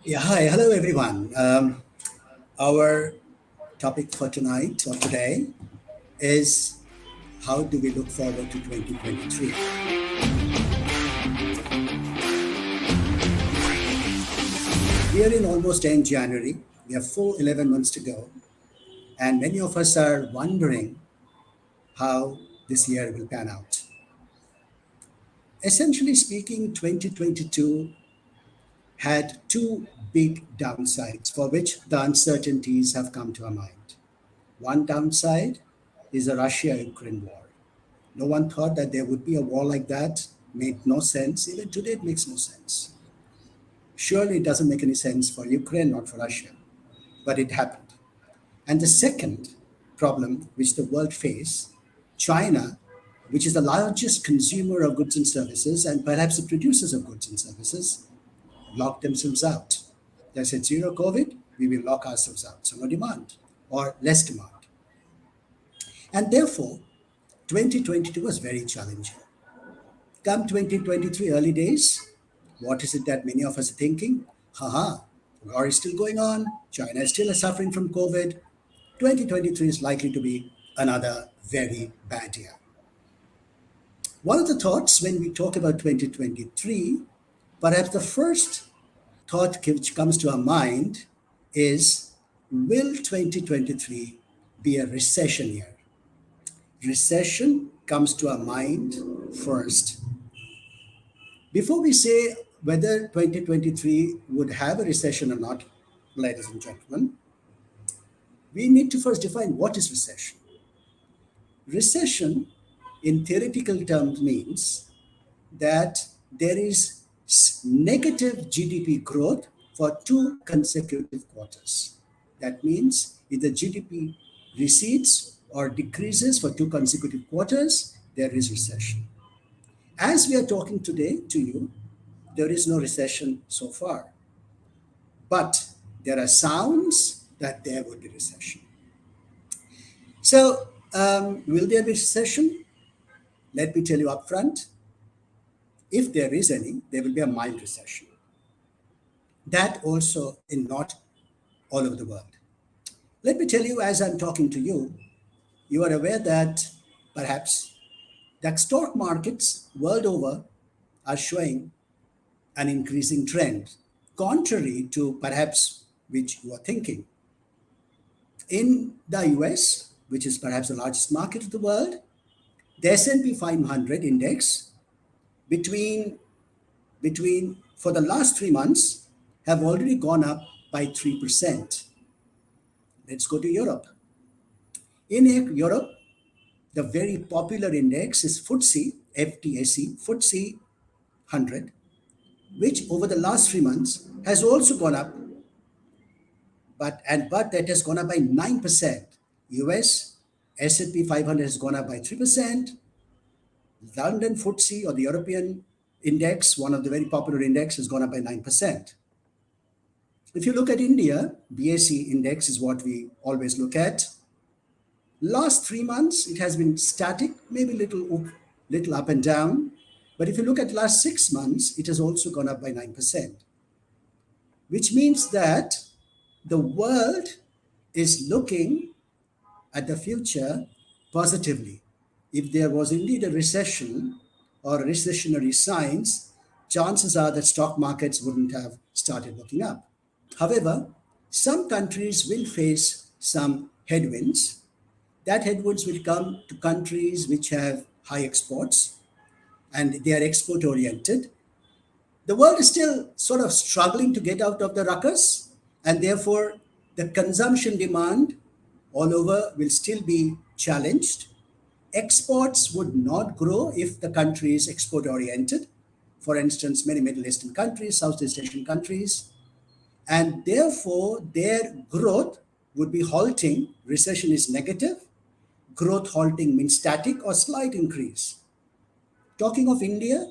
Yeah, hi, hello everyone. Our topic for tonight or today is how do we look forward to 2023? We are in almost end January. We have full 11 months to go, and many of us are wondering how this year will pan out. Essentially speaking, 2022 had two big downsides for which the uncertainties have come to our mind. One downside is the Russia Ukraine war. No one thought that there would be a war like that. Made no sense. Even today, it makes no sense. Surely it doesn't make any sense for Ukraine, not for Russia, but it happened. And the second problem which the world faced, China, which is the largest consumer of goods and services and perhaps the producers of goods and services, locked themselves out. They said zero COVID, we will lock ourselves out. So no demand or less demand. And therefore, 2022 was very challenging. Come 2023 early days, what is it that many of us are thinking? Haha, war is still going on, China is still suffering from COVID. 2023 is likely to be another very bad year. One of the thoughts when we talk about 2023, perhaps the first thought which comes to our mind is, will 2023 be a recession year? Recession comes to our mind first. Before we say whether 2023 would have a recession or not, ladies and gentlemen, we need to first define what is recession. Recession, in theoretical terms, means that there is negative GDP growth for two consecutive quarters. That means if the GDP recedes or decreases for two consecutive quarters, there is recession. As we are talking today to you, there is no recession so far. But there are sounds that there would be recession. So, will there be recession? Let me tell you upfront. If there is any, there will be a mild recession. That also in not all over the world. Let me tell you, as I'm talking to you, you are aware that perhaps the stock markets world over are showing an increasing trend, contrary to perhaps which you are thinking. In the US, which is perhaps the largest market of the world, the S&P 500 index between for the last 3 months have already gone up by 3%. Let's go to Europe. In Europe, the very popular index is FTSE 100, which over the last 3 months has also gone up, but that has gone up by 9%. US S&P 500 has gone up by 3%. London FTSE or the European index, one of the very popular index, has gone up by 9%. If you look at India, BSE index is what we always look at. Last 3 months, it has been static, maybe little up and down. But if you look at last 6 months, it has also gone up by 9%, which means that the world is looking at the future positively. If there was indeed a recession or recessionary signs, chances are that stock markets wouldn't have started looking up. However, some countries will face some headwinds. That headwinds will come to countries which have high exports and they are export oriented. The world is still sort of struggling to get out of the ruckus, and therefore the consumption demand all over will still be challenged. Exports would not grow if the country is export oriented. For instance, many Middle Eastern countries, Southeast Asian countries, and therefore their growth would be halting. Recession is negative. Growth halting means static or slight increase. Talking of India,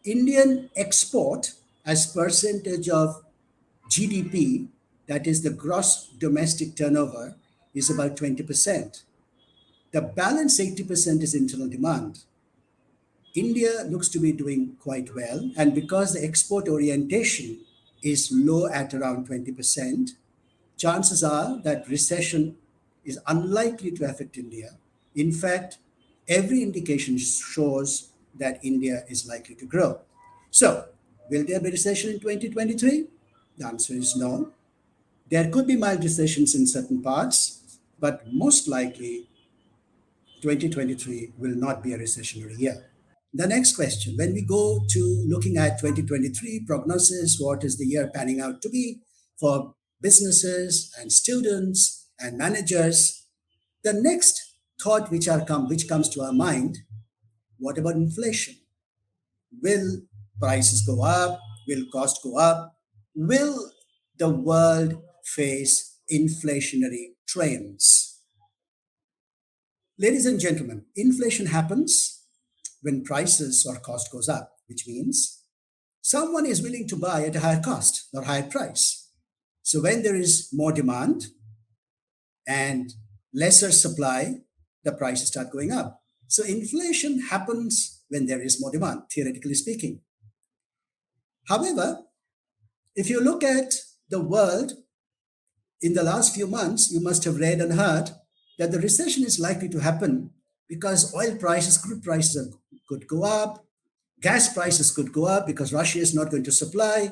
Indian export as percentage of GDP, that is the gross domestic turnover, is about 20%. The balance 80% is internal demand. India looks to be doing quite well, and because the export orientation is low at around 20%, chances are that recession is unlikely to affect India. In fact, every indication shows that India is likely to grow. So, will there be recession in 2023? The answer is no. There could be mild recessions in certain parts, but most likely 2023 will not be a recessionary year. The next question, when we go to looking at 2023 prognosis, what is the year panning out to be for businesses and students and managers? The next thought which comes to our mind, what about inflation? Will prices go up? Will cost go up? Will the world face inflationary trends? Ladies and gentlemen, inflation happens when prices or cost goes up, which means someone is willing to buy at a higher cost or higher price. So when there is more demand and lesser supply, the prices start going up. So inflation happens when there is more demand, theoretically speaking. However, if you look at the world in the last few months, you must have read and heard that the recession is likely to happen because oil prices, crude prices could go up, gas prices could go up because Russia is not going to supply.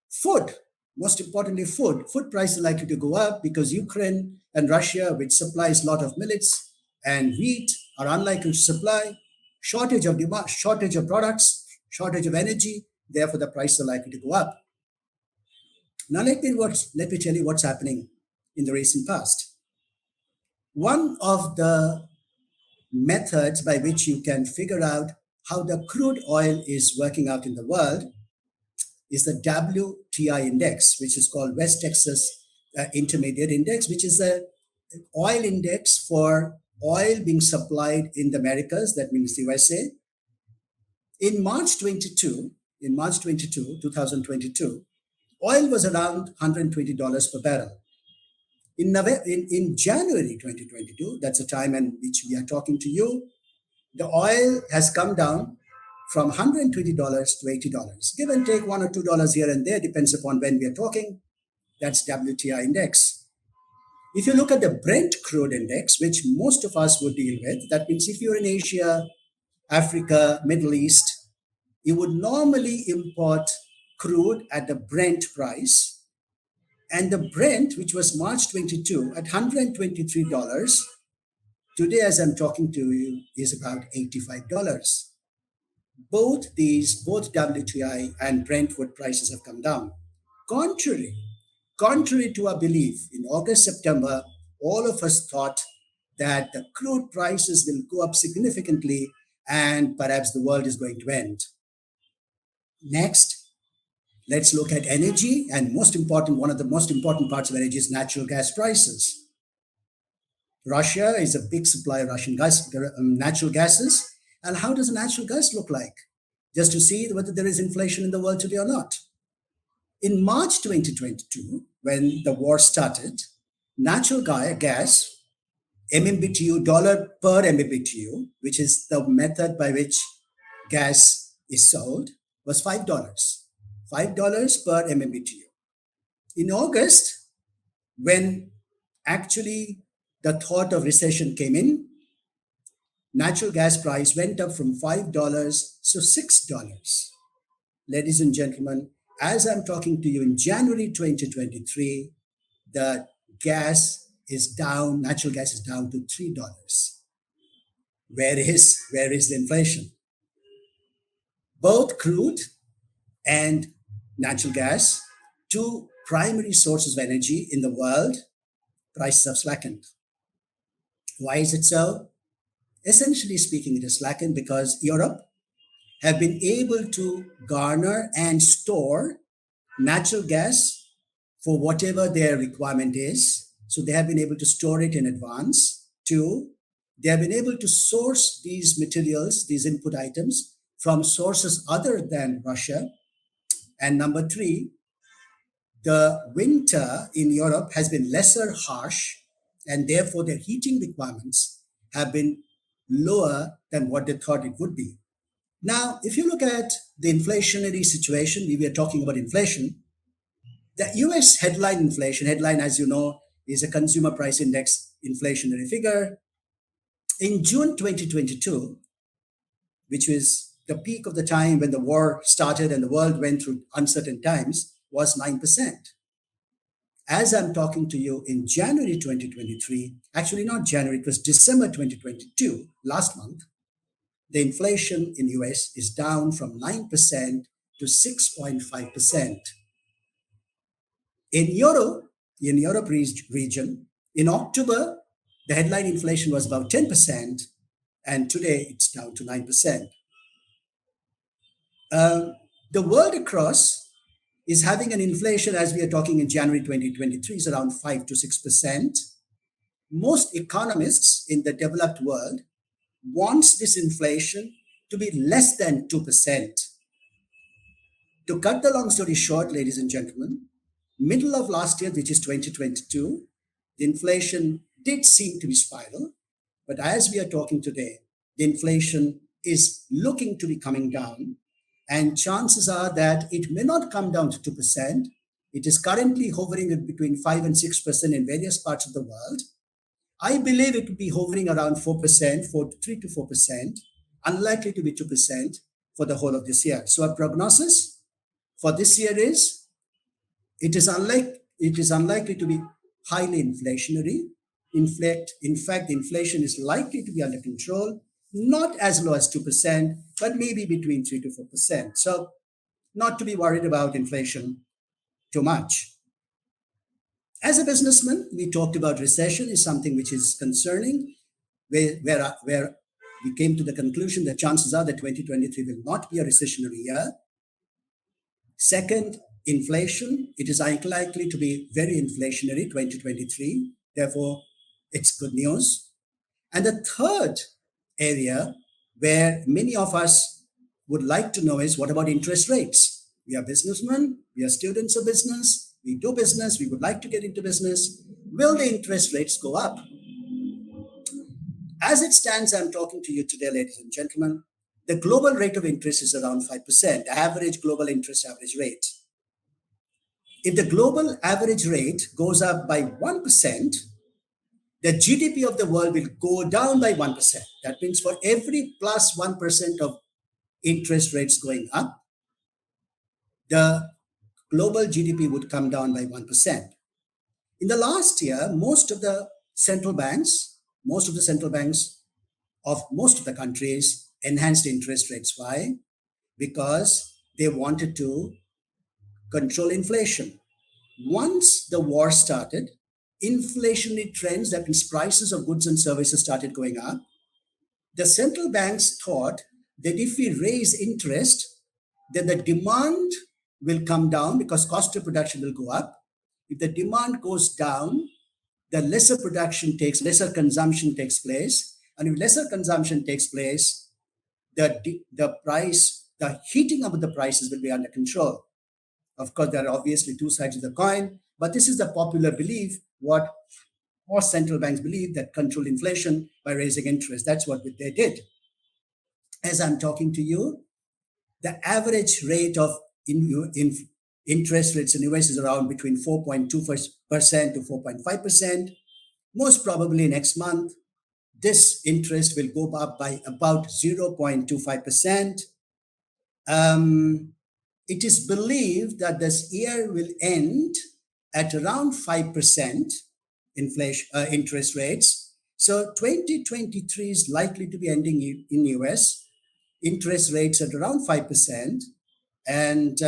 Food, most importantly, food prices are likely to go up because Ukraine and Russia, which supplies a lot of millets and wheat, are unlikely to supply. Shortage of demand, shortage of products, shortage of energy. Therefore, the prices are likely to go up. Now, let me tell you what's happening in the recent past. One of the methods by which you can figure out how the crude oil is working out in the world is the WTI index, which is called West Texas Intermediate Index, which is a oil index for oil being supplied in the Americas, that means the USA. In March 22, 2022, oil was around $120 per barrel. In January 2022, that's the time in which we are talking to you, the oil has come down from $120 to $80. Give and take $1 or $2 here and there, depends upon when we are talking. That's WTI index. If you look at the Brent crude index, which most of us would deal with, that means if you're in Asia, Africa, Middle East, you would normally import crude at the Brent price. And the Brent, which was March 22 at $123, today as I'm talking to you, is about $85. Both WTI and Brentwood prices have come down. Contrary, contrary to our belief, in August, September, all of us thought that the crude prices will go up significantly and perhaps the world is going to end. Next, let's look at energy, and one of the most important parts of energy is natural gas prices. Russia is a big supplier of Russian gas, natural gases. And how does natural gas look like? Just to see whether there is inflation in the world today or not. In March 2022, when the war started, natural gas, MMBTU, dollar per MMBTU, which is the method by which gas is sold, was $5. $5 per MMBTU. In August, when actually the thought of recession came in, natural gas price went up from $5 to $6. Ladies and gentlemen, as I'm talking to you in January 2023, the natural gas is down to $3. Where is the inflation? Both crude and natural gas, two primary sources of energy in the world, prices have slackened. Why is it so? Essentially speaking, it is slackened because Europe have been able to garner and store natural gas for whatever their requirement is. So they have been able to store it in advance. Two, they have been able to source these materials, these input items, from sources other than Russia. And number three, the winter in Europe has been lesser harsh, and therefore their heating requirements have been lower than what they thought it would be. Now, if you look at the inflationary situation, we were talking about inflation. The US headline inflation, headline, as you know, is a consumer price index inflationary figure. In June 2022, which was the peak of the time when the war started and the world went through uncertain times, was 9%. As I'm talking to you in January 2023, actually not January, it was December 2022, last month, the inflation in US is down from 9% to 6.5%. In Europe, in Europe region, in October, the headline inflation was about 10%, and today it's down to 9%. The world across is having an inflation, as we are talking in January 2023, is around 5 to 6%. Most economists in the developed world wants this inflation to be less than 2%. To cut the long story short, ladies and gentlemen, middle of last year, which is 2022, the inflation did seem to be spiral, but as we are talking today, the inflation is looking to be coming down, and chances are that it may not come down to 2%. It is currently hovering at between 5 and 6% in various parts of the world. I believe it will be hovering around 4%, 3 to 4%, unlikely to be 2% for the whole of this year. So our prognosis for this year is it is unlikely to be highly inflationary. In fact, inflation is likely to be under control, not as low as 2%, but maybe between 3 to 4%. So not to be worried about inflation too much. As a businessman, we talked about recession is something which is concerning, where we came to the conclusion that chances are that 2023 will not be a recessionary year. Second, inflation, it is unlikely to be very inflationary 2023. Therefore, it's good news. And the third area where many of us would like to know is, what about interest rates? We are businessmen, we are students of business, we do business, we would like to get into business. Will the interest rates go up? As it stands, I'm talking to you today, ladies and gentlemen, the global rate of interest is around 5%, average global interest average rate. If the global average rate goes up by 1%, the GDP of the world will go down by 1%. That means for every plus 1% of interest rates going up, the global GDP would come down by 1%. In the last year, most of the central banks of most of the countries enhanced interest rates. Why? Because they wanted to control inflation. Once the war started, inflationary trends, that means prices of goods and services, started going up. The central banks thought that if we raise interest, then the demand will come down because cost of production will go up. If the demand goes down, the lesser consumption takes place. And if lesser consumption takes place, the heating up of the prices will be under control. Of course, there are obviously two sides of the coin, but this is the popular belief, what most central banks believe, that control inflation by raising interest. That's what they did. As I'm talking to you, the average rate of interest rates in the US is around between 4.2% to 4.5%. Most probably next month, this interest will go up by about 0.25%. It is believed that this year will end at around 5% inflation interest rates. So 2023 is likely to be ending in US interest rates at around 5%. And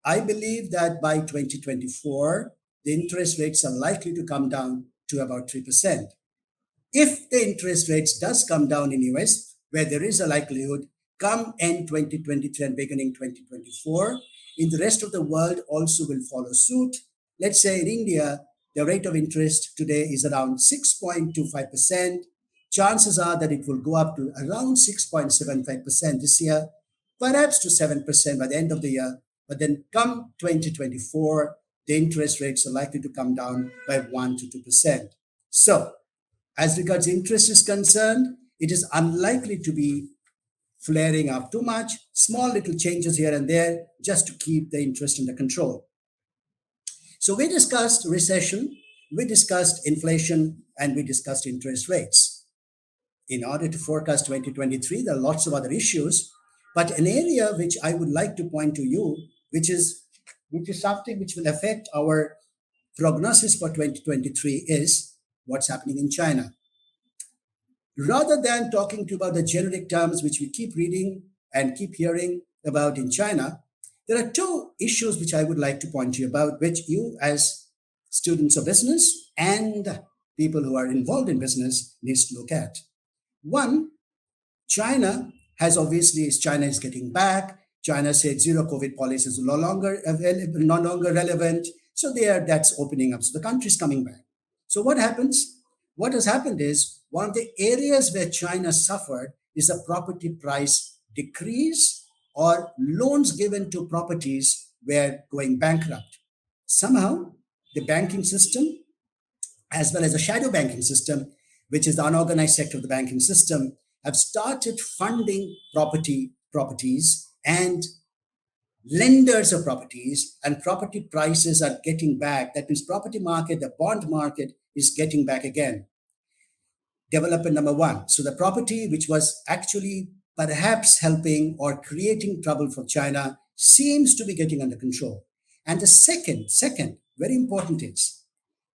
I believe that by 2024, the interest rates are likely to come down to about 3%. If the interest rates does come down in US, where there is a likelihood, come end 2023 and beginning 2024, in the rest of the world also will follow suit. Let's say in India, the rate of interest today is around 6.25%. Chances are that it will go up to around 6.75% this year, perhaps to 7% by the end of the year. But then come 2024, the interest rates are likely to come down by 1 to 2%. So, as regards interest is concerned, it is unlikely to be flaring up too much. Small little changes here and there just to keep the interest under control. So we discussed recession, we discussed inflation, and we discussed interest rates. In order to forecast 2023, there are lots of other issues, but an area which I would like to point to you, which is something which will affect our prognosis for 2023, is what's happening in China. Rather than talking to you about the generic terms which we keep reading and keep hearing about in China, there are two issues which I would like to point to you about, which you, as students of business and people who are involved in business, needs to look at. One, China is getting back. China said zero COVID policy is no longer relevant. So that's opening up. So the country is coming back. So what happens? What has happened is one of the areas where China suffered is a property price decrease, or loans given to properties were going bankrupt. Somehow, the banking system, as well as the shadow banking system, which is the unorganized sector of the banking system, have started funding properties and lenders of properties, and property prices are getting back. That means property market, the bond market is getting back again. Development number one. So the property which was actually perhaps helping or creating trouble for China seems to be getting under control. And the second, very important is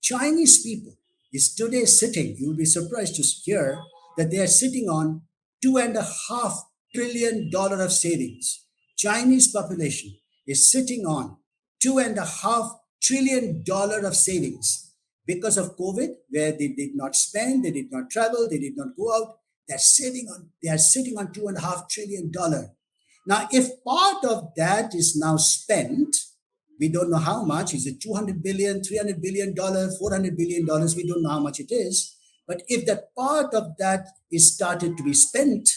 Chinese people is today sitting, you will be surprised to hear that they are sitting on $2.5 trillion of savings. Chinese population is sitting on $2.5 trillion of savings because of COVID, where they did not spend, they did not travel, they did not go out. They are sitting on $2.5 trillion. Now, if part of that is now spent, we don't know how much. Is it 200 billion, 300 billion dollars, 400 billion dollars? We don't know how much it is. But if that part of that is started to be spent,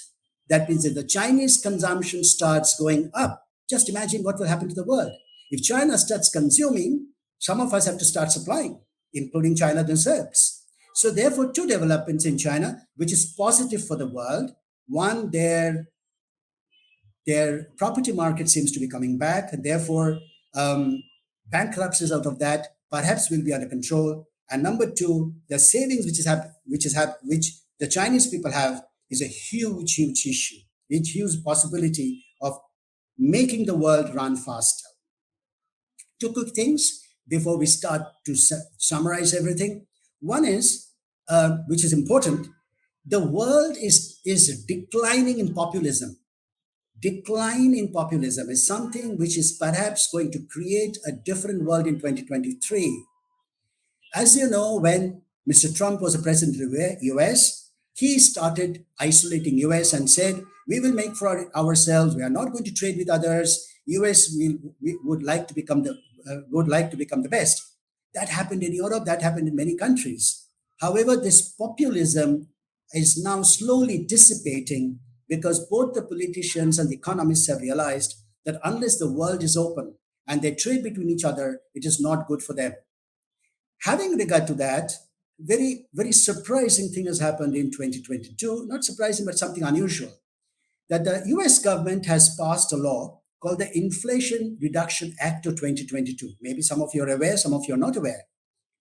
that means that the Chinese consumption starts going up. Just imagine what will happen to the world. If China starts consuming, some of us have to start supplying, including China themselves. So therefore, two developments in China, which is positive for the world. One, their property market seems to be coming back, and therefore bankruptcies out of that perhaps will be under control. And number two, the savings which the Chinese people have is a huge issue, a huge possibility of making the world run faster. Two quick things before we start to summarize everything. One is, which is important, the world is declining in populism. Decline in populism is something which is perhaps going to create a different world in 2023. As you know, when Mr. Trump was the president of the US, he started isolating US and said, we will make for ourselves, we are not going to trade with others. US would like to become the best. That happened in Europe, that happened in many countries. However, this populism is now slowly dissipating because both the politicians and the economists have realized that unless the world is open and they trade between each other, it is not good for them. Having regard to that, very surprising thing has happened in 2022. Not surprising, but something unusual. That the US government has passed a law called the Inflation Reduction Act of 2022. Maybe some of you are aware, some of you are not aware.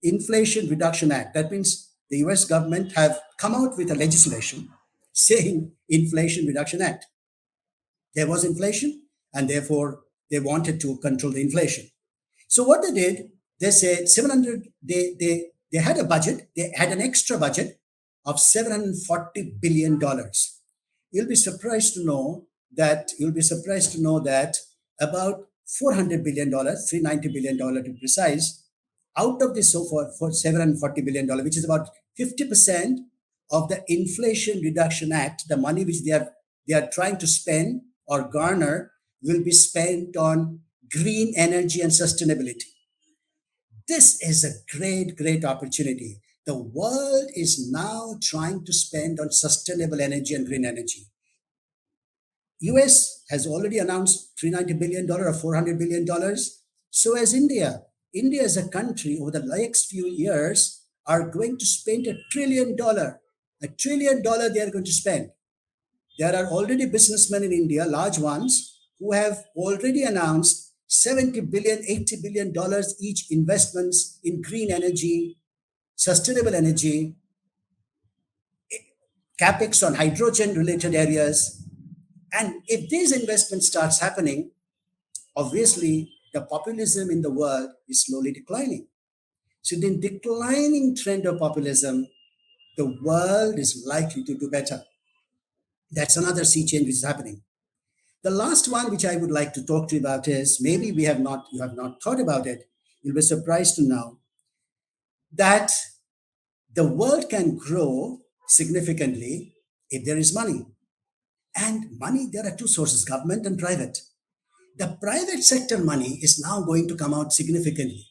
Inflation Reduction Act. That means the US government have come out with a legislation saying Inflation Reduction Act. There was inflation, and therefore they wanted to control the inflation. So what they did, they said 700. They had a budget. They had an extra budget of $740 billion. You'll be surprised to know that about $400 billion, $390 billion to be precise, out of this so far for $740 billion, which is about 50% of the Inflation Reduction Act, the money which they are trying to spend or garner will be spent on green energy and sustainability. This is a great opportunity. The world is now trying to spend on sustainable energy and green energy. US has already announced $390 billion or $400 billion. So has India. India as a country over the next few years are going to spend $1 trillion. $1 trillion they are going to spend. There are already businessmen in India, large ones, who have already announced 70 billion, $80 billion each investments in green energy, sustainable energy, capex on hydrogen related areas. And if these investments starts happening, obviously the populism in the world is slowly declining. So the declining trend of populism, the world is likely to do better. That's another sea change which is happening. The last one which I would like to talk to you about is, maybe you have not thought about it. You'll be surprised to know that the world can grow significantly if there is money. And money, there are two sources, government and private. The private sector money is now going to come out significantly.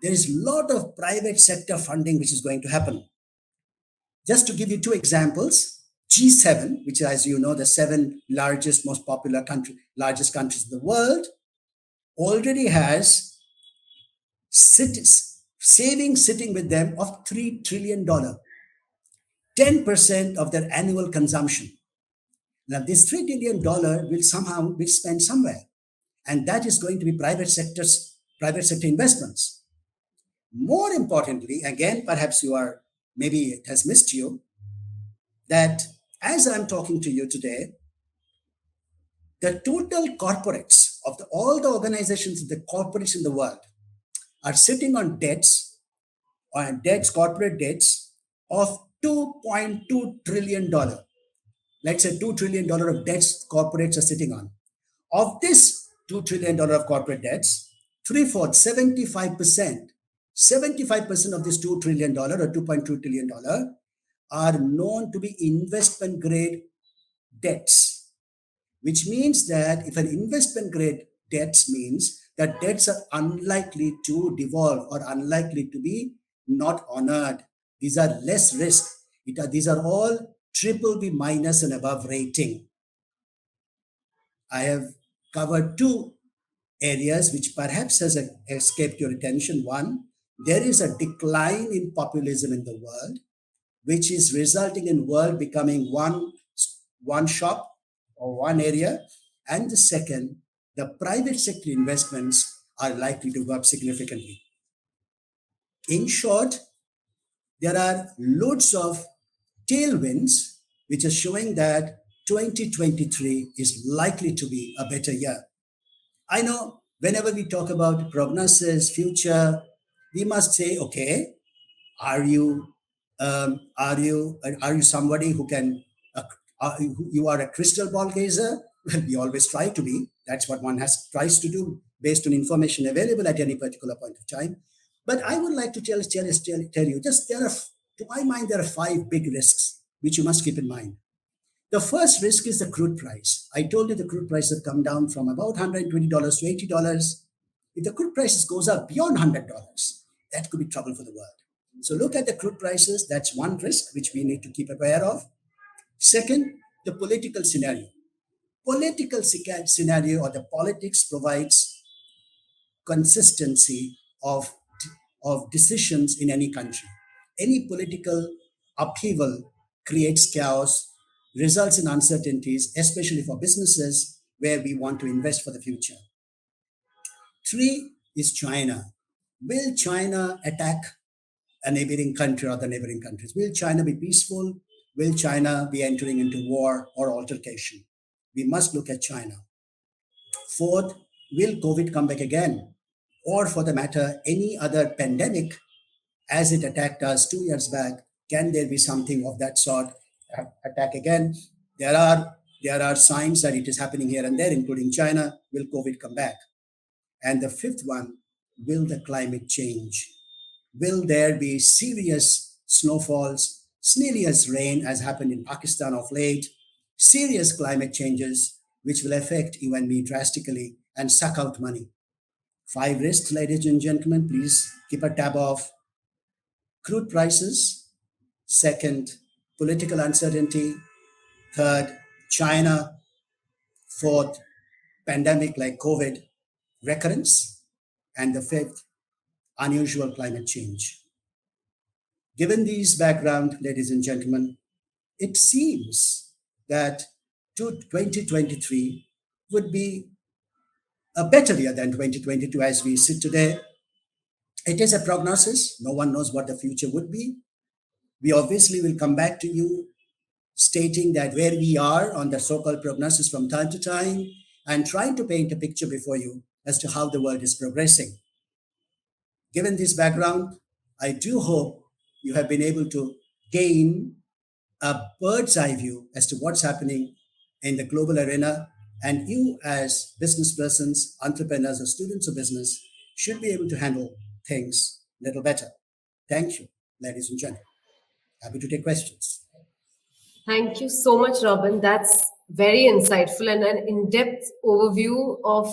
There is a lot of private sector funding which is going to happen. Just to give you two examples, G7, which, as you know, the seven largest, most popular largest countries in the world, already has savings sitting with them of $3 trillion, 10% of their annual consumption. Now, this $3 trillion will spend somewhere, and that is going to be private sector investments. More importantly, again, perhaps maybe it has missed you, that as I'm talking to you today, the total corporates of all the organizations, the corporates in the world are sitting on corporate debts of $2.2 trillion. Let's say $2 trillion of debts corporates are sitting on. Of this $2 trillion of corporate debts, three-fourths, 75% of this $2 trillion or $2.2 trillion are known to be investment grade debts, which means that if an investment grade debts means that debts are unlikely to devolve or unlikely to be not honored. These are less risk. These are all triple B minus and above rating. I have covered two areas which perhaps has escaped your attention. One, there is a decline in populism in the world, which is resulting in world becoming one shop or one area. And the second, the private sector investments are likely to go up significantly. In short, there are loads of tailwinds which are showing that 2023 is likely to be a better year. I know whenever we talk about prognosis, future, we must say, okay, are you somebody who can you are a crystal ball gazer? Well, we always try to be. That's what one tries to do based on information available at any particular point of time. But I would like to tell you, just to my mind, there are five big risks which you must keep in mind. The first risk is the crude price. I told you the crude price have come down from about $120 to $80. If the crude prices goes up beyond $100, that could be trouble for the world. So look at the crude prices. That's one risk which we need to keep aware of. Second, the political scenario. Political scenario or the politics provides consistency of decisions in any country. Any political upheaval creates chaos, results in uncertainties, especially for businesses where we want to invest for the future. Three is China. Will China attack a neighboring country or the neighboring countries? Will China be peaceful? Will China be entering into war or altercation? We must look at China. Fourth, will COVID come back again? Or for the matter, any other pandemic as it attacked us 2 years back, can there be something of that sort attack again? There are signs that it is happening here and there, including China. Will COVID come back? And the fifth one, will the climate change? Will there be serious snowfalls, serious rain as happened in Pakistan of late, serious climate changes which will affect you and me drastically and suck out money? Five risks, ladies and gentlemen, please keep a tab of. Crude prices. Second, political uncertainty. Third, China. Fourth, pandemic like COVID recurrence. And the fifth, unusual climate change. Given these background, ladies and gentlemen, it seems that 2023 would be a better year than 2022 as we sit today. It is a prognosis. No one knows what the future would be. We obviously will come back to you stating that where we are on the so-called prognosis from time to time and trying to paint a picture before you as to how the world is progressing. Given this background, I do hope you have been able to gain a bird's eye view as to what's happening in the global arena. And you, as business persons, entrepreneurs, or students of business, should be able to handle things a little better. Thank you, ladies and gentlemen. Happy to take questions. Thank you so much, Robin. That's very insightful and an in depth overview of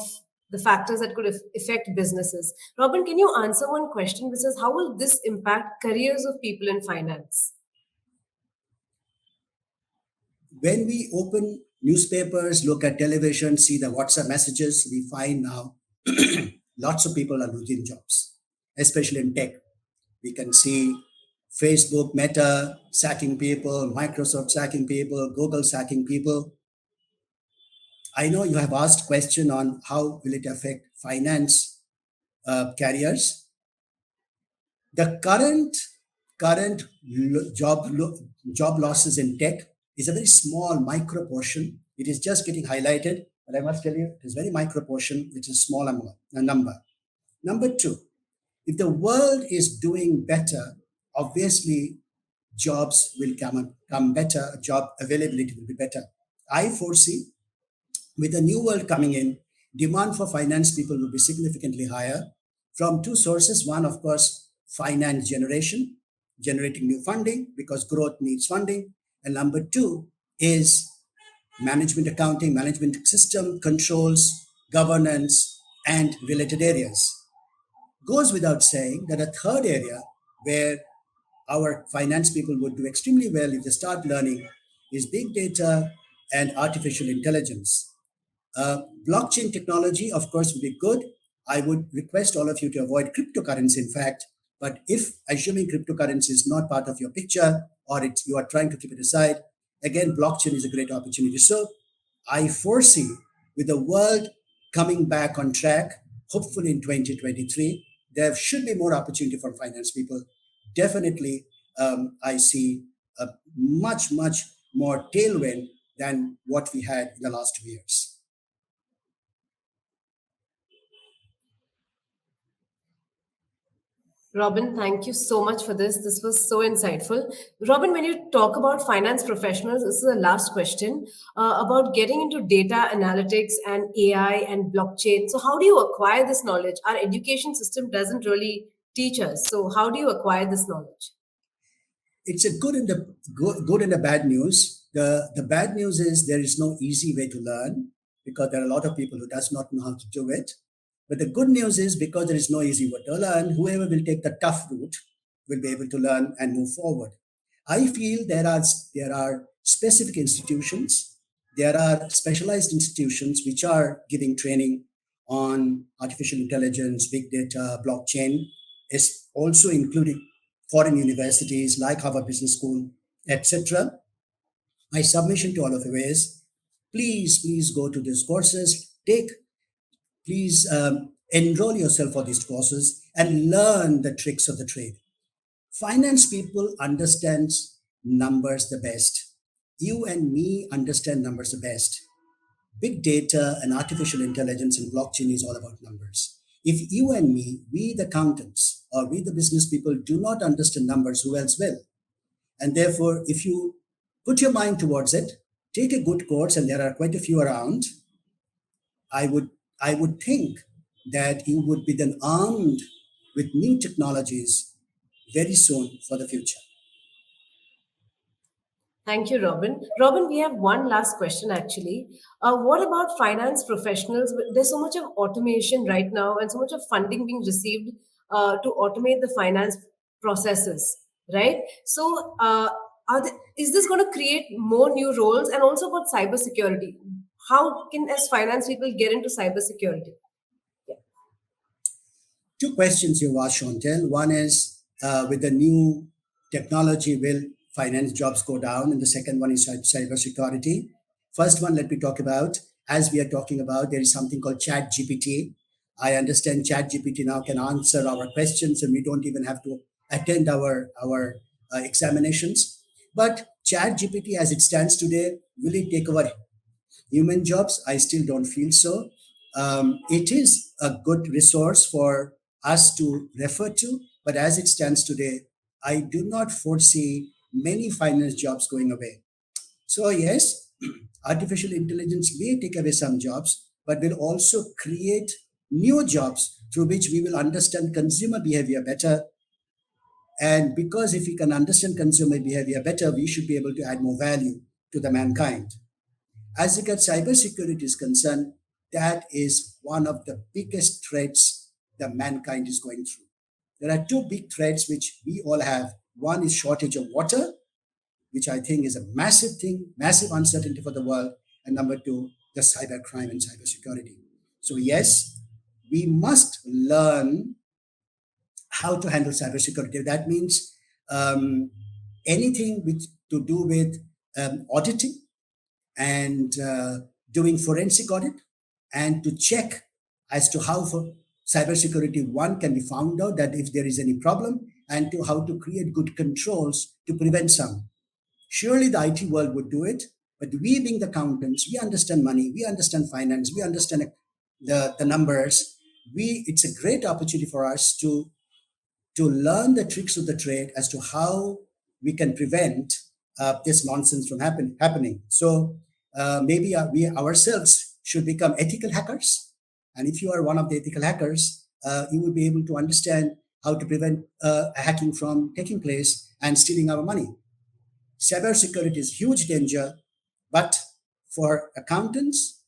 the factors that could affect businesses. Robin, can you answer one question, which is how will this impact careers of people in finance? When we open newspapers, look at television, see the WhatsApp messages, we find now lots of people are losing jobs, especially in tech. We can see Facebook, Meta sacking people, Microsoft sacking people, Google sacking people. I know you have asked question on how will it affect finance carriers. The job losses in tech is a very small micro portion. It is just getting highlighted, but I must tell you, it is very micro portion, which is small number. Number two, if the world is doing better, obviously jobs will come better, job availability will be better. I foresee with the new world coming in, demand for finance people will be significantly higher from two sources. One, of course, finance generation, generating new funding because growth needs funding. And number two is management accounting, management system, controls, governance, and related areas. Goes without saying that a third area where our finance people would do extremely well if they start learning is big data and artificial intelligence. Blockchain technology, of course, would be good. I would request all of you to avoid cryptocurrency, in fact. But if assuming cryptocurrency is not part of your picture or you are trying to keep it aside, again, blockchain is a great opportunity. So I foresee with the world coming back on track, hopefully in 2023, there should be more opportunity for finance people. Definitely, I see a much more tailwind than what we had in the last 2 years. Robin, thank you so much for this. This was so insightful. Robin, when you talk about finance professionals, this is the last question about getting into data analytics and AI and blockchain. So, how do you acquire this knowledge? Our education system doesn't really teach us. So, how do you acquire this knowledge? It's a good and the bad news. The bad news is there is no easy way to learn because there are a lot of people who does not know how to do it. But the good news is because there is no easy way to learn, whoever will take the tough route will be able to learn and move forward. I feel there are specific institutions, there are specialized institutions which are giving training on artificial intelligence, big data, blockchain, is also including foreign universities like Harvard Business School, etc. My submission to all of you is please go to these courses, please enroll yourself for these courses and learn the tricks of the trade. Finance people understands numbers the best. You and me understand numbers the best. Big data and artificial intelligence and blockchain is all about numbers. If you and me, we the accountants or we the business people do not understand numbers, who else will? And therefore, if you put your mind towards it, take a good course, and there are quite a few around, I would I would think that you would be then armed with new technologies very soon for the future. Thank you, Robin. Robin, we have one last question actually. What about finance professionals? There's so much of automation right now and so much of funding being received to automate the finance processes, right? So, is this going to create more new roles and also about cybersecurity? How can, as finance people, get into cybersecurity? Two questions you asked, Chantel. One is with the new technology, will finance jobs go down? And the second one is cybersecurity. First one, let me talk about. as we are talking about, there is something called Chat GPT. I understand Chat GPT now can answer our questions, and we don't even have to attend our examinations. But Chat GPT, as it stands today, will it take over human jobs? I still don't feel so. It is a good resource for us to refer to, but as it stands today, I do not foresee many finance jobs going away. So, yes, artificial intelligence may take away some jobs, but will also create new jobs through which we will understand consumer behavior better. And because if we can understand consumer behavior better, we should be able to add more value to the mankind. As regards cybersecurity is concerned, that is one of the biggest threats that mankind is going through. There are two big threats which we all have. One is shortage of water, which I think is a massive thing, massive uncertainty for the world. And number two, the cybercrime and cybersecurity. So yes, we must learn how to handle cybersecurity. That means um, anything with to do with auditing and doing forensic audit and to check as to how for cybersecurity one can be found out that if there is any problem and to how to create good controls to prevent some. Surely the IT world would do it, but we being the accountants, we understand money, we understand finance, we understand the numbers. It's a great opportunity for us to learn the tricks of the trade as to how we can prevent this nonsense from happening. So maybe we ourselves should become ethical hackers. And if you are one of the ethical hackers, you will be able to understand how to prevent hacking from taking place and stealing our money. Cybersecurity is huge danger, but for accountants,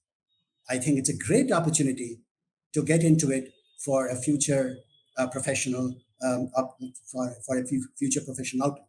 I think it's a great opportunity to get into it for a future professional, for a future professional outcome.